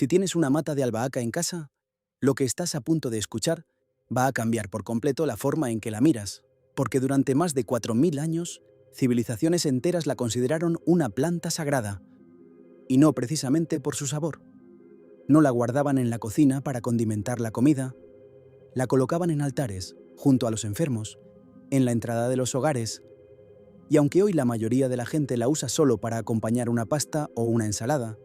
Si tienes una mata de albahaca en casa, lo que estás a punto de escuchar va a cambiar por completo la forma en que la miras, porque durante más de 4000 años, civilizaciones enteras la consideraron una planta sagrada, y no precisamente por su sabor. No la guardaban en la cocina para condimentar la comida, la colocaban en altares, junto a los enfermos, en la entrada de los hogares, y aunque hoy la mayoría de la gente la usa solo para acompañar una pasta o una ensalada,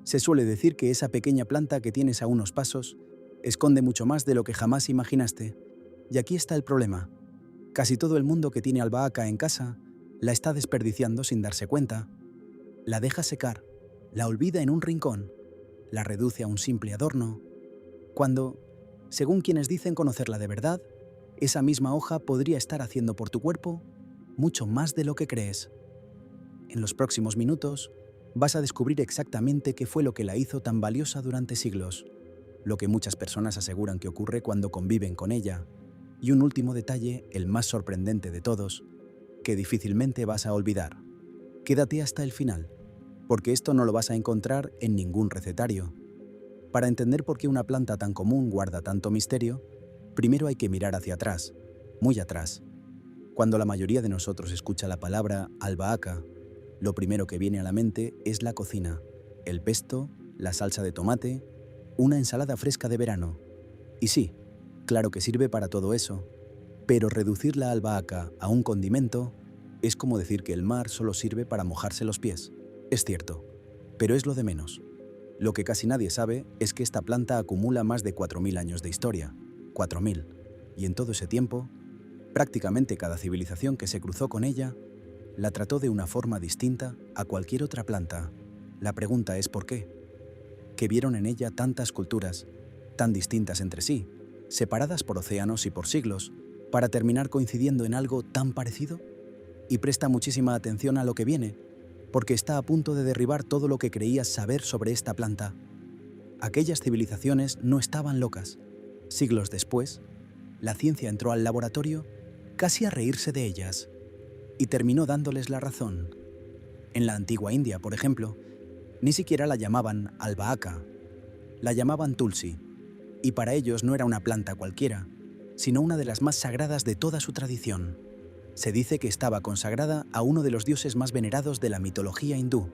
se suele decir que esa pequeña planta que tienes a unos pasos esconde mucho más de lo que jamás imaginaste. Y aquí está el problema. Casi todo el mundo que tiene albahaca en casa la está desperdiciando sin darse cuenta. La deja secar, la olvida en un rincón, la reduce a un simple adorno, cuando, según quienes dicen conocerla de verdad, esa misma hoja podría estar haciendo por tu cuerpo mucho más de lo que crees. En los próximos minutos vas a descubrir exactamente qué fue lo que la hizo tan valiosa durante siglos, lo que muchas personas aseguran que ocurre cuando conviven con ella, y un último detalle, el más sorprendente de todos, que difícilmente vas a olvidar. Quédate hasta el final, porque esto no lo vas a encontrar en ningún recetario. Para entender por qué una planta tan común guarda tanto misterio, primero hay que mirar hacia atrás, muy atrás. Cuando la mayoría de nosotros escucha la palabra albahaca, lo primero que viene a la mente es la cocina, el pesto, la salsa de tomate, una ensalada fresca de verano. Y sí, claro que sirve para todo eso, pero reducir la albahaca a un condimento es como decir que el mar solo sirve para mojarse los pies. Es cierto, pero es lo de menos. Lo que casi nadie sabe es que esta planta acumula más de 4000 años de historia. 4000. Y en todo ese tiempo, prácticamente cada civilización que se cruzó con ella la trató de una forma distinta a cualquier otra planta. La pregunta es ¿por qué? ¿Que vieron en ella tantas culturas, tan distintas entre sí, separadas por océanos y por siglos, para terminar coincidiendo en algo tan parecido? Y presta muchísima atención a lo que viene, porque está a punto de derribar todo lo que creías saber sobre esta planta. Aquellas civilizaciones no estaban locas. Siglos después, la ciencia entró al laboratorio casi a reírse de ellas y terminó dándoles la razón. En la antigua India, por ejemplo, ni siquiera la llamaban albahaca, la llamaban tulsi, y para ellos no era una planta cualquiera, sino una de las más sagradas de toda su tradición. Se dice que estaba consagrada a uno de los dioses más venerados de la mitología hindú,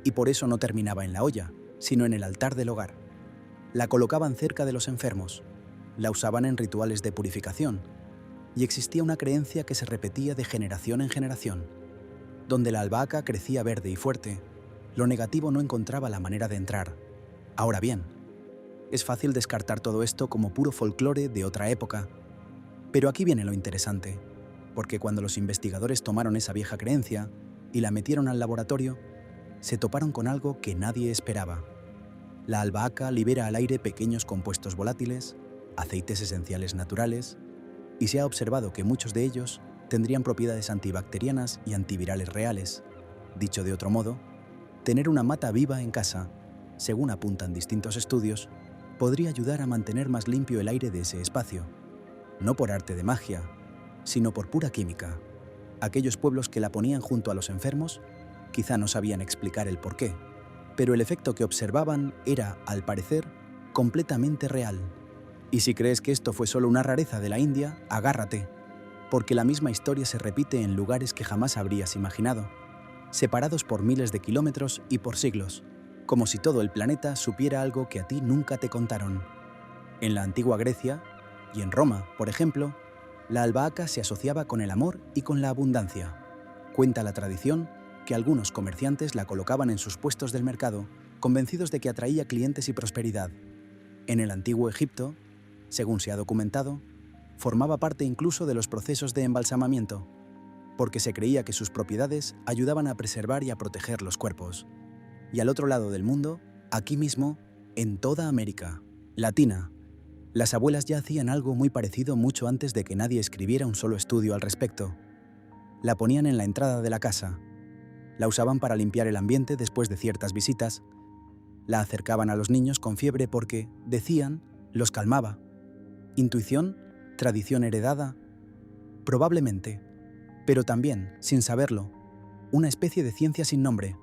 y por eso no terminaba en la olla, sino en el altar del hogar. La colocaban cerca de los enfermos, la usaban en rituales de purificación, y existía una creencia que se repetía de generación en generación. Donde la albahaca crecía verde y fuerte, lo negativo no encontraba la manera de entrar. Ahora bien, es fácil descartar todo esto como puro folclore de otra época, pero aquí viene lo interesante, porque cuando los investigadores tomaron esa vieja creencia y la metieron al laboratorio, se toparon con algo que nadie esperaba. La albahaca libera al aire pequeños compuestos volátiles, aceites esenciales naturales, y se ha observado que muchos de ellos tendrían propiedades antibacterianas y antivirales reales. Dicho de otro modo, tener una mata viva en casa, según apuntan distintos estudios, podría ayudar a mantener más limpio el aire de ese espacio. No por arte de magia, sino por pura química. Aquellos pueblos que la ponían junto a los enfermos quizá no sabían explicar el porqué, pero el efecto que observaban era, al parecer, completamente real. Y si crees que esto fue solo una rareza de la India, agárrate, porque la misma historia se repite en lugares que jamás habrías imaginado, separados por miles de kilómetros y por siglos, como si todo el planeta supiera algo que a ti nunca te contaron. En la antigua Grecia, y en Roma, por ejemplo, la albahaca se asociaba con el amor y con la abundancia. Cuenta la tradición que algunos comerciantes la colocaban en sus puestos del mercado, convencidos de que atraía clientes y prosperidad. En el antiguo Egipto, según se ha documentado, formaba parte incluso de los procesos de embalsamamiento, porque se creía que sus propiedades ayudaban a preservar y a proteger los cuerpos. Y al otro lado del mundo, aquí mismo, en toda América Latina, las abuelas ya hacían algo muy parecido mucho antes de que nadie escribiera un solo estudio al respecto. La ponían en la entrada de la casa, la usaban para limpiar el ambiente después de ciertas visitas, la acercaban a los niños con fiebre porque, decían, los calmaba. ¿Intuición? ¿Tradición heredada? Probablemente, pero también, sin saberlo, una especie de ciencia sin nombre,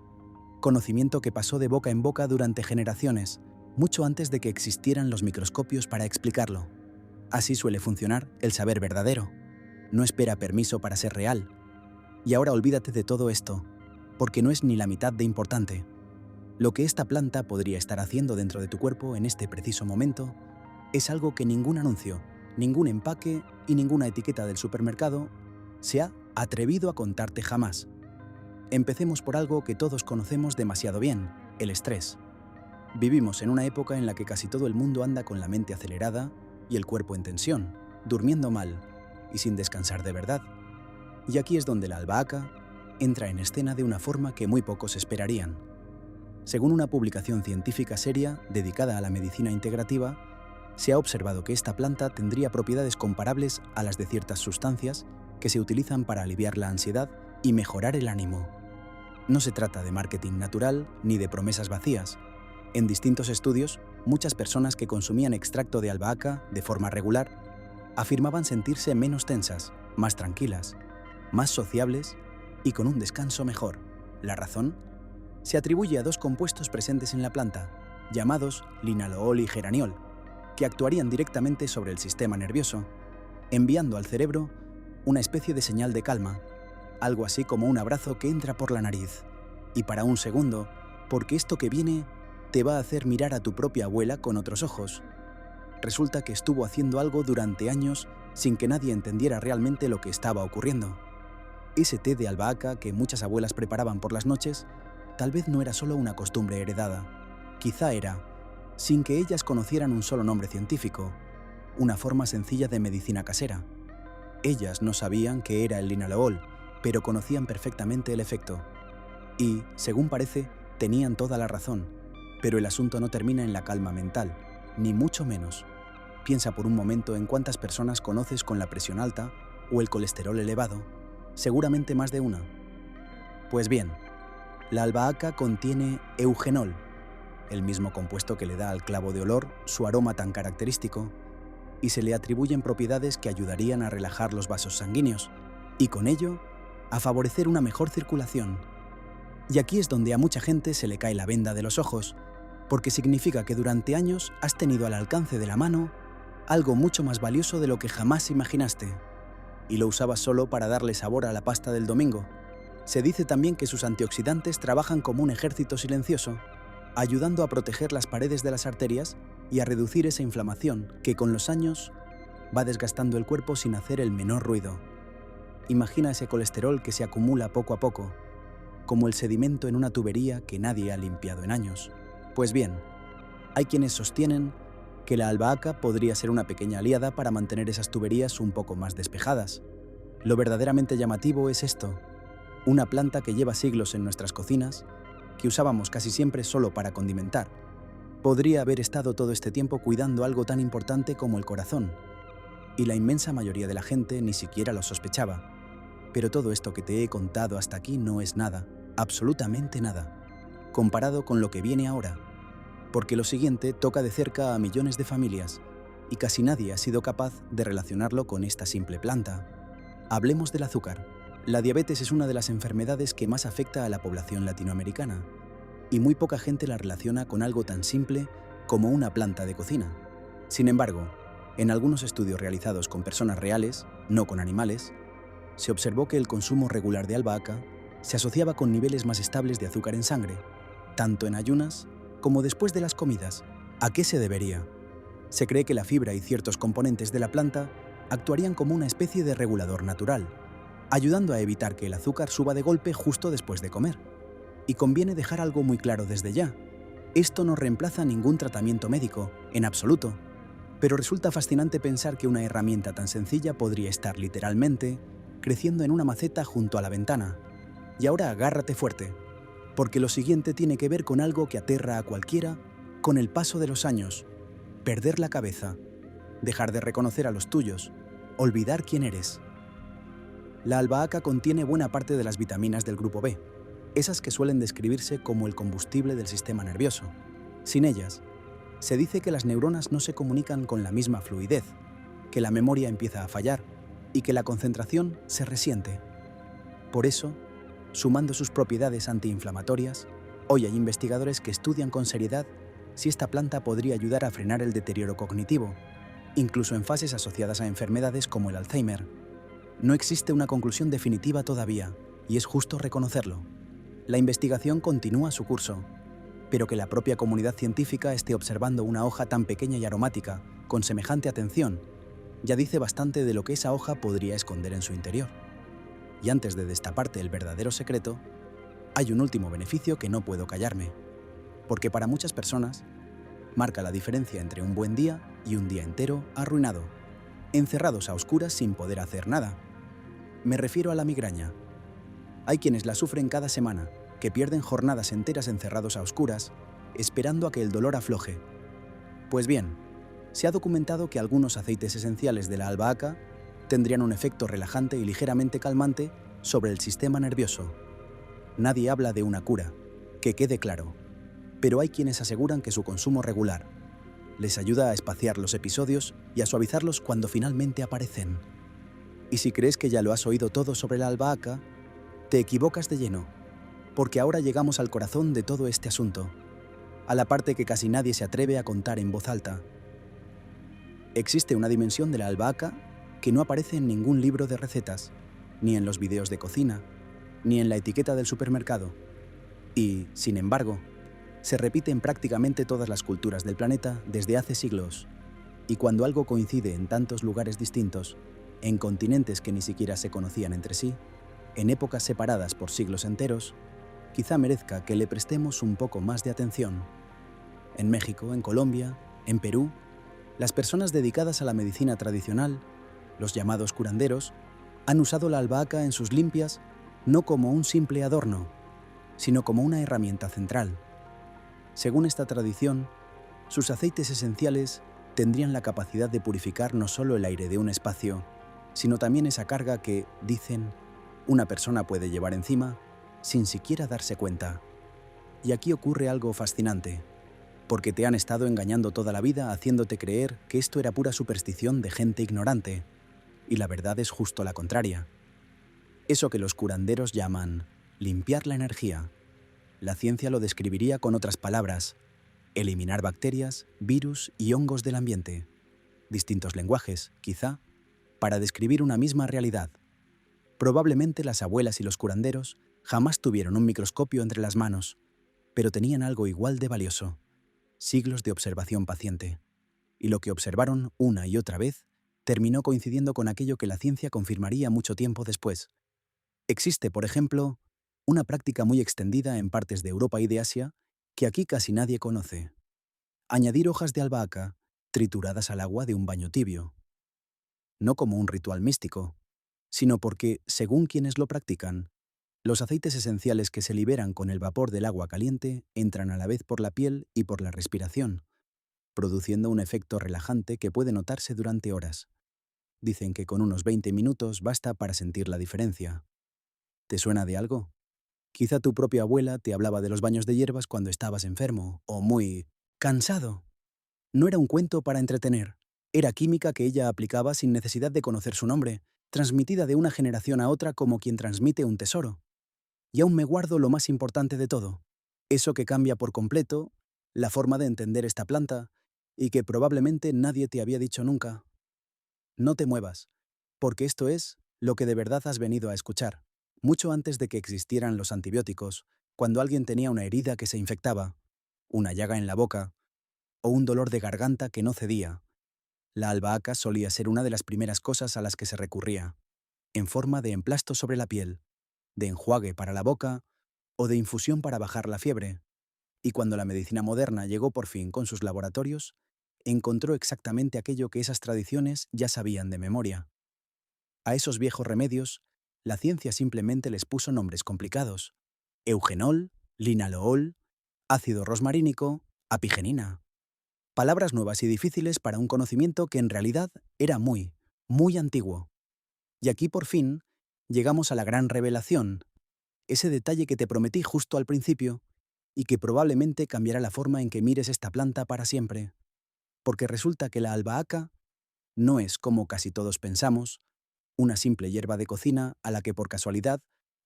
conocimiento que pasó de boca en boca durante generaciones, mucho antes de que existieran los microscopios para explicarlo. Así suele funcionar el saber verdadero. No espera permiso para ser real. Y ahora olvídate de todo esto, porque no es ni la mitad de importante. Lo que esta planta podría estar haciendo dentro de tu cuerpo en este preciso momento es algo que ningún anuncio, ningún empaque y ninguna etiqueta del supermercado se ha atrevido a contarte jamás. Empecemos por algo que todos conocemos demasiado bien, el estrés. Vivimos en una época en la que casi todo el mundo anda con la mente acelerada y el cuerpo en tensión, durmiendo mal y sin descansar de verdad. Y aquí es donde la albahaca entra en escena de una forma que muy pocos esperarían. Según una publicación científica seria dedicada a la medicina integrativa, se ha observado que esta planta tendría propiedades comparables a las de ciertas sustancias que se utilizan para aliviar la ansiedad y mejorar el ánimo. No se trata de marketing natural ni de promesas vacías. En distintos estudios, muchas personas que consumían extracto de albahaca de forma regular afirmaban sentirse menos tensas, más tranquilas, más sociables y con un descanso mejor. ¿La razón? Se atribuye a dos compuestos presentes en la planta, llamados linalool y geraniol, que actuarían directamente sobre el sistema nervioso, enviando al cerebro una especie de señal de calma, algo así como un abrazo que entra por la nariz. Y para un segundo, porque esto que viene te va a hacer mirar a tu propia abuela con otros ojos. Resulta que estuvo haciendo algo durante años sin que nadie entendiera realmente lo que estaba ocurriendo. Ese té de albahaca que muchas abuelas preparaban por las noches, tal vez no era solo una costumbre heredada. Quizá era, sin que ellas conocieran un solo nombre científico, una forma sencilla de medicina casera. Ellas no sabían qué era el linalool, pero conocían perfectamente el efecto. Y, según parece, tenían toda la razón. Pero el asunto no termina en la calma mental, ni mucho menos. Piensa por un momento en cuántas personas conoces con la presión alta o el colesterol elevado, seguramente más de una. Pues bien, la albahaca contiene eugenol, el mismo compuesto que le da al clavo de olor su aroma tan característico, y se le atribuyen propiedades que ayudarían a relajar los vasos sanguíneos y con ello a favorecer una mejor circulación. Y aquí es donde a mucha gente se le cae la venda de los ojos, porque significa que durante años has tenido al alcance de la mano algo mucho más valioso de lo que jamás imaginaste, y lo usabas solo para darle sabor a la pasta del domingo. Se dice también que sus antioxidantes trabajan como un ejército silencioso, ayudando a proteger las paredes de las arterias y a reducir esa inflamación que con los años va desgastando el cuerpo sin hacer el menor ruido. Imagina ese colesterol que se acumula poco a poco, como el sedimento en una tubería que nadie ha limpiado en años. Pues bien, hay quienes sostienen que la albahaca podría ser una pequeña aliada para mantener esas tuberías un poco más despejadas. Lo verdaderamente llamativo es esto: una planta que lleva siglos en nuestras cocinas, que usábamos casi siempre solo para condimentar, podría haber estado todo este tiempo cuidando algo tan importante como el corazón, y la inmensa mayoría de la gente ni siquiera lo sospechaba. Pero todo esto que te he contado hasta aquí no es nada, absolutamente nada, comparado con lo que viene ahora, porque lo siguiente toca de cerca a millones de familias y casi nadie ha sido capaz de relacionarlo con esta simple planta. Hablemos del azúcar. La diabetes es una de las enfermedades que más afecta a la población latinoamericana y muy poca gente la relaciona con algo tan simple como una planta de cocina. Sin embargo, en algunos estudios realizados con personas reales, no con animales, se observó que el consumo regular de albahaca se asociaba con niveles más estables de azúcar en sangre, tanto en ayunas como después de las comidas. ¿A qué se debería? Se cree que la fibra y ciertos componentes de la planta actuarían como una especie de regulador natural, ayudando a evitar que el azúcar suba de golpe justo después de comer. Y conviene dejar algo muy claro desde ya: esto no reemplaza ningún tratamiento médico, en absoluto. Pero resulta fascinante pensar que una herramienta tan sencilla podría estar literalmente creciendo en una maceta junto a la ventana. Y ahora agárrate fuerte, porque lo siguiente tiene que ver con algo que aterra a cualquiera con el paso de los años: perder la cabeza, dejar de reconocer a los tuyos, olvidar quién eres. La albahaca contiene buena parte de las vitaminas del grupo B, esas que suelen describirse como el combustible del sistema nervioso. Sin ellas, se dice que las neuronas no se comunican con la misma fluidez, que la memoria empieza a fallar y que la concentración se resiente. Por eso, sumando sus propiedades antiinflamatorias, hoy hay investigadores que estudian con seriedad si esta planta podría ayudar a frenar el deterioro cognitivo, incluso en fases asociadas a enfermedades como el Alzheimer. No existe una conclusión definitiva todavía, y es justo reconocerlo. La investigación continúa su curso, pero que la propia comunidad científica esté observando una hoja tan pequeña y aromática, con semejante atención, ya dice bastante de lo que esa hoja podría esconder en su interior. Y antes de destaparte el verdadero secreto, hay un último beneficio que no puedo callarme, porque para muchas personas marca la diferencia entre un buen día y un día entero arruinado, encerrados a oscuras sin poder hacer nada. Me refiero a la migraña. Hay quienes la sufren cada semana, que pierden jornadas enteras encerrados a oscuras, esperando a que el dolor afloje. Pues bien, se ha documentado que algunos aceites esenciales de la albahaca tendrían un efecto relajante y ligeramente calmante sobre el sistema nervioso. Nadie habla de una cura, que quede claro, pero hay quienes aseguran que su consumo regular les ayuda a espaciar los episodios y a suavizarlos cuando finalmente aparecen. Y si crees que ya lo has oído todo sobre la albahaca, te equivocas de lleno, porque ahora llegamos al corazón de todo este asunto, a la parte que casi nadie se atreve a contar en voz alta. Existe una dimensión de la albahaca que no aparece en ningún libro de recetas, ni en los videos de cocina, ni en la etiqueta del supermercado. Y, sin embargo, se repite en prácticamente todas las culturas del planeta desde hace siglos. Y cuando algo coincide en tantos lugares distintos, en continentes que ni siquiera se conocían entre sí, en épocas separadas por siglos enteros, quizá merezca que le prestemos un poco más de atención. En México, en Colombia, en Perú, las personas dedicadas a la medicina tradicional, los llamados curanderos, han usado la albahaca en sus limpias no como un simple adorno, sino como una herramienta central. Según esta tradición, sus aceites esenciales tendrían la capacidad de purificar no solo el aire de un espacio, sino también esa carga que, dicen, una persona puede llevar encima sin siquiera darse cuenta. Y aquí ocurre algo fascinante, porque te han estado engañando toda la vida haciéndote creer que esto era pura superstición de gente ignorante, y la verdad es justo la contraria. Eso que los curanderos llaman limpiar la energía, la ciencia lo describiría con otras palabras: eliminar bacterias, virus y hongos del ambiente. Distintos lenguajes, quizá, para describir una misma realidad. Probablemente las abuelas y los curanderos jamás tuvieron un microscopio entre las manos, pero tenían algo igual de valioso: siglos de observación paciente. Y lo que observaron una y otra vez terminó coincidiendo con aquello que la ciencia confirmaría mucho tiempo después. Existe, por ejemplo, una práctica muy extendida en partes de Europa y de Asia que aquí casi nadie conoce: añadir hojas de albahaca trituradas al agua de un baño tibio. No como un ritual místico, sino porque, según quienes lo practican, los aceites esenciales que se liberan con el vapor del agua caliente entran a la vez por la piel y por la respiración, produciendo un efecto relajante que puede notarse durante horas. Dicen que con unos 20 minutos basta para sentir la diferencia. ¿Te suena de algo? Quizá tu propia abuela te hablaba de los baños de hierbas cuando estabas enfermo o muy cansado. No era un cuento para entretener, era química que ella aplicaba sin necesidad de conocer su nombre, transmitida de una generación a otra como quien transmite un tesoro. Y aún me guardo lo más importante de todo, eso que cambia por completo la forma de entender esta planta y que probablemente nadie te había dicho nunca. No te muevas, porque esto es lo que de verdad has venido a escuchar. Mucho antes de que existieran los antibióticos, cuando alguien tenía una herida que se infectaba, una llaga en la boca o un dolor de garganta que no cedía, la albahaca solía ser una de las primeras cosas a las que se recurría, en forma de emplasto sobre la piel, de enjuague para la boca o de infusión para bajar la fiebre. Y cuando la medicina moderna llegó por fin con sus laboratorios, encontró exactamente aquello que esas tradiciones ya sabían de memoria. A esos viejos remedios, la ciencia simplemente les puso nombres complicados: eugenol, linalool, ácido rosmarínico, apigenina. Palabras nuevas y difíciles para un conocimiento que en realidad era muy, muy antiguo. Y aquí por fin llegamos a la gran revelación, ese detalle que te prometí justo al principio y que probablemente cambiará la forma en que mires esta planta para siempre. Porque resulta que la albahaca no es, como casi todos pensamos, una simple hierba de cocina a la que por casualidad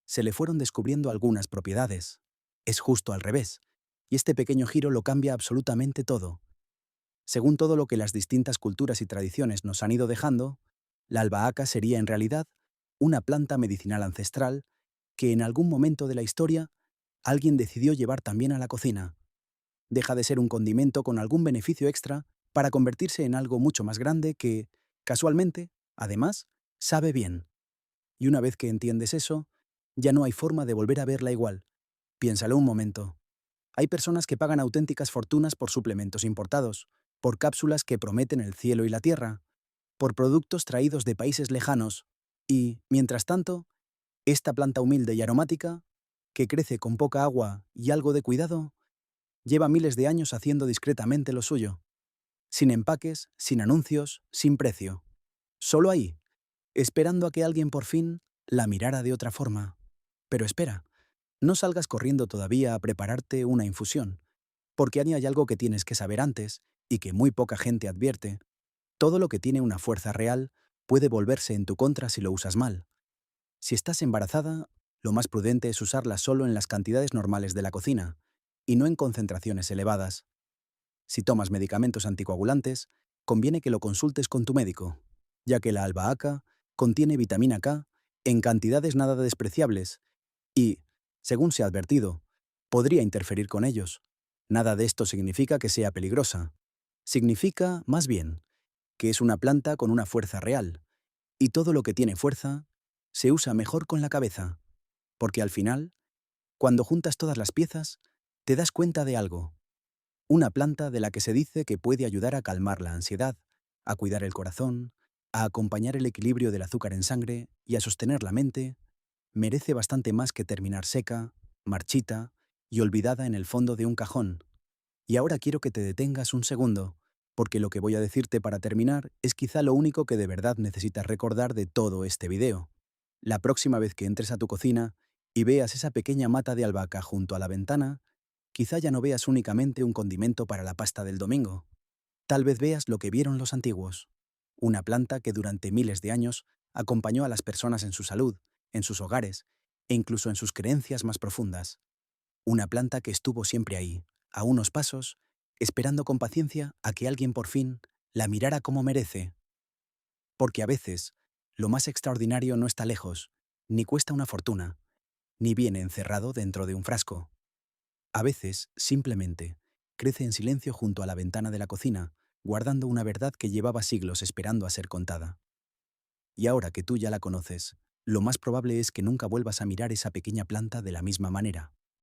se le fueron descubriendo algunas propiedades. Es justo al revés. Y este pequeño giro lo cambia absolutamente todo. Según todo lo que las distintas culturas y tradiciones nos han ido dejando, la albahaca sería en realidad una planta medicinal ancestral que en algún momento de la historia alguien decidió llevar también a la cocina. Deja de ser un condimento con algún beneficio extra para convertirse en algo mucho más grande que, casualmente, además, sabe bien. Y una vez que entiendes eso, ya no hay forma de volver a verla igual. Piénsalo un momento. Hay personas que pagan auténticas fortunas por suplementos importados, por cápsulas que prometen el cielo y la tierra, por productos traídos de países lejanos, y, mientras tanto, esta planta humilde y aromática, que crece con poca agua y algo de cuidado, lleva miles de años haciendo discretamente lo suyo, sin empaques, sin anuncios, sin precio. Solo ahí, esperando a que alguien por fin la mirara de otra forma. Pero espera, no salgas corriendo todavía a prepararte una infusión, porque ahí hay algo que tienes que saber antes y que muy poca gente advierte. Todo lo que tiene una fuerza real puede volverse en tu contra si lo usas mal. Si estás embarazada, lo más prudente es usarla solo en las cantidades normales de la cocina, y no en concentraciones elevadas. Si tomas medicamentos anticoagulantes, conviene que lo consultes con tu médico, ya que la albahaca contiene vitamina K en cantidades nada despreciables y, según se ha advertido, podría interferir con ellos. Nada de esto significa que sea peligrosa. Significa, más bien, que es una planta con una fuerza real, y todo lo que tiene fuerza se usa mejor con la cabeza, porque al final, cuando juntas todas las piezas, te das cuenta de algo. Una planta de la que se dice que puede ayudar a calmar la ansiedad, a cuidar el corazón, a acompañar el equilibrio del azúcar en sangre y a sostener la mente, merece bastante más que terminar seca, marchita y olvidada en el fondo de un cajón. Y ahora quiero que te detengas un segundo, porque lo que voy a decirte para terminar es quizá lo único que de verdad necesitas recordar de todo este video. La próxima vez que entres a tu cocina y veas esa pequeña mata de albahaca junto a la ventana, quizá ya no veas únicamente un condimento para la pasta del domingo. Tal vez veas lo que vieron los antiguos. Una planta que durante miles de años acompañó a las personas en su salud, en sus hogares e incluso en sus creencias más profundas. Una planta que estuvo siempre ahí, a unos pasos, esperando con paciencia a que alguien por fin la mirara como merece. Porque a veces, lo más extraordinario no está lejos, ni cuesta una fortuna, ni viene encerrado dentro de un frasco. A veces, simplemente, crece en silencio junto a la ventana de la cocina, guardando una verdad que llevaba siglos esperando a ser contada. Y ahora que tú ya la conoces, lo más probable es que nunca vuelvas a mirar esa pequeña planta de la misma manera.